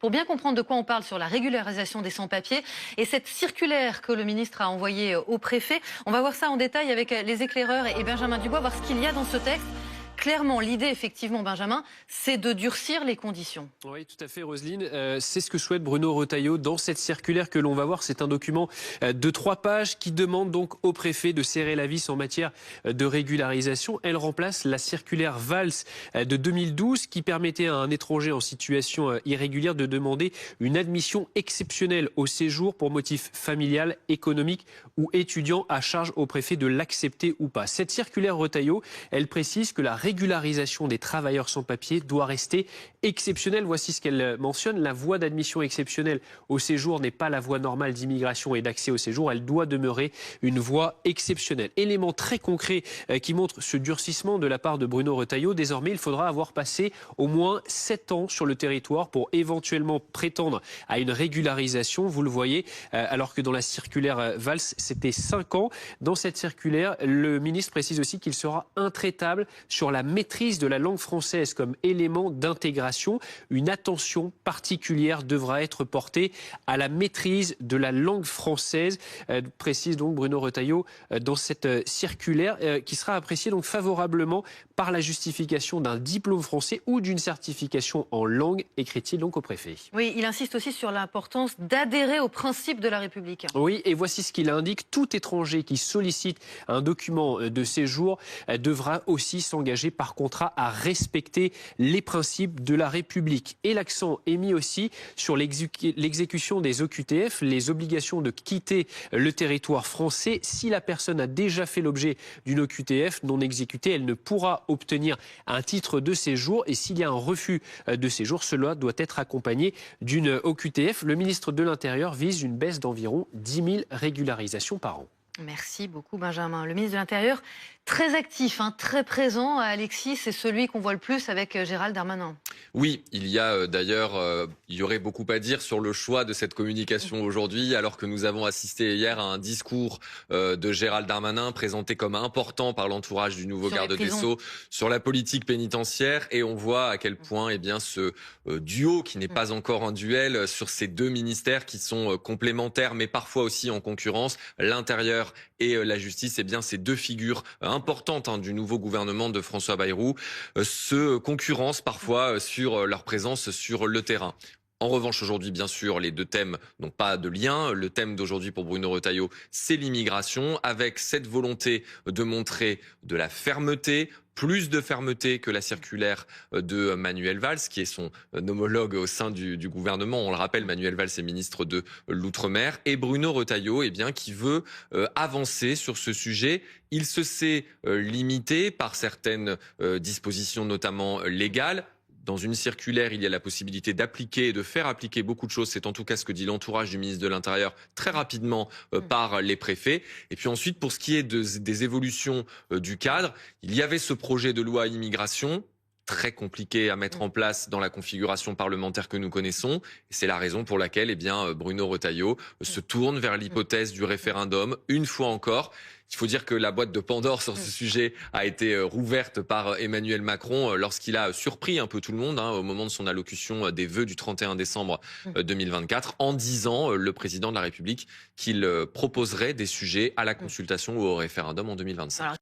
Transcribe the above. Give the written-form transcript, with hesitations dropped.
pour bien comprendre de quoi on parle sur la régularisation des sans-papiers et cette circulaire que le ministre a envoyée au préfet. On va voir ça en détail avec les éclaireurs et Benjamin Dubois, voir ce qu'il y a dans ce texte. Clairement, l'idée, effectivement, Benjamin, c'est de durcir les conditions. Oui, tout à fait, Roselyne. C'est ce que souhaite Bruno Retailleau dans cette circulaire que l'on va voir. C'est un document de 3 pages qui demande donc au préfet de serrer la vis en matière de régularisation. Elle remplace la circulaire Valls de 2012 qui permettait à un étranger en situation irrégulière de demander une admission exceptionnelle au séjour pour motif familial, économique ou étudiant, à charge au préfet de l'accepter ou pas. Cette circulaire Retailleau, elle précise que la régularisation des travailleurs sans papier doit rester exceptionnelle. Voici ce qu'elle mentionne. La voie d'admission exceptionnelle au séjour n'est pas la voie normale d'immigration et d'accès au séjour. Elle doit demeurer une voie exceptionnelle. Élément très concret qui montre ce durcissement de la part de Bruno Retailleau. Désormais, il faudra avoir passé au moins 7 ans sur le territoire pour éventuellement prétendre à une régularisation. Vous le voyez, alors que dans la circulaire Valls, c'était 5 ans. Dans cette circulaire, le ministre précise aussi qu'il sera intraitable sur la maîtrise de la langue française comme élément d'intégration. Une attention particulière devra être portée à la maîtrise de la langue française, précise donc Bruno Retailleau dans cette circulaire qui sera appréciée donc favorablement par la justification d'un diplôme français ou d'une certification en langue, écrit-il donc au préfet. Oui, il insiste aussi sur l'importance d'adhérer aux principes de la République. Oui, et voici ce qu'il indique. Tout étranger qui sollicite un document de séjour devra aussi s'engager par contrat à respecter les principes de la République. Et l'accent est mis aussi sur l'exécution des OQTF, les obligations de quitter le territoire français. Si la personne a déjà fait l'objet d'une OQTF non exécutée, elle ne pourra obtenir un titre de séjour. Et s'il y a un refus de séjour, cela doit être accompagné d'une OQTF. Le ministre de l'Intérieur vise une baisse d'environ 10 000 régularisations par an. Merci beaucoup, Benjamin. Le ministre de l'Intérieur, très actif, très présent. Alexis, c'est celui qu'on voit le plus avec Gérald Darmanin. Oui, il y a d'ailleurs, il y aurait beaucoup à dire sur le choix de cette communication aujourd'hui, alors que nous avons assisté hier à un discours de Gérald Darmanin présenté comme important par l'entourage du nouveau garde des Sceaux sur la politique pénitentiaire. Et on voit à quel point ce duo, qui n'est pas encore un duel, sur ces 2 ministères qui sont complémentaires, mais parfois aussi en concurrence, l'Intérieur et la Justice, ces 2 figures importantes du nouveau gouvernement de François Bayrou se concurrencent parfois sur leur présence sur le terrain. En revanche, aujourd'hui, bien sûr, les 2 thèmes n'ont pas de lien. Le thème d'aujourd'hui pour Bruno Retailleau, c'est l'immigration, avec cette volonté de montrer de la fermeté, plus de fermeté que la circulaire de Manuel Valls, qui est son homologue au sein du gouvernement. On le rappelle, Manuel Valls est ministre de l'Outre-mer. Et Bruno Retailleau, qui veut avancer sur ce sujet. Il se sait limité par certaines dispositions, notamment légales. Dans une circulaire, il y a la possibilité d'appliquer et de faire appliquer beaucoup de choses. C'est en tout cas ce que dit l'entourage du ministre de l'Intérieur très rapidement par les préfets. Et puis ensuite, pour ce qui est des évolutions du cadre, il y avait ce projet de loi immigration, très compliqué à mettre en place dans la configuration parlementaire que nous connaissons. Et c'est la raison pour laquelle Bruno Retailleau se tourne vers l'hypothèse du référendum, une fois encore. Il faut dire que la boîte de Pandore sur ce sujet a été rouverte par Emmanuel Macron lorsqu'il a surpris un peu tout le monde au moment de son allocution des vœux du 31 décembre 2024, en disant, le président de la République, qu'il proposerait des sujets à la consultation ou au référendum en 2025.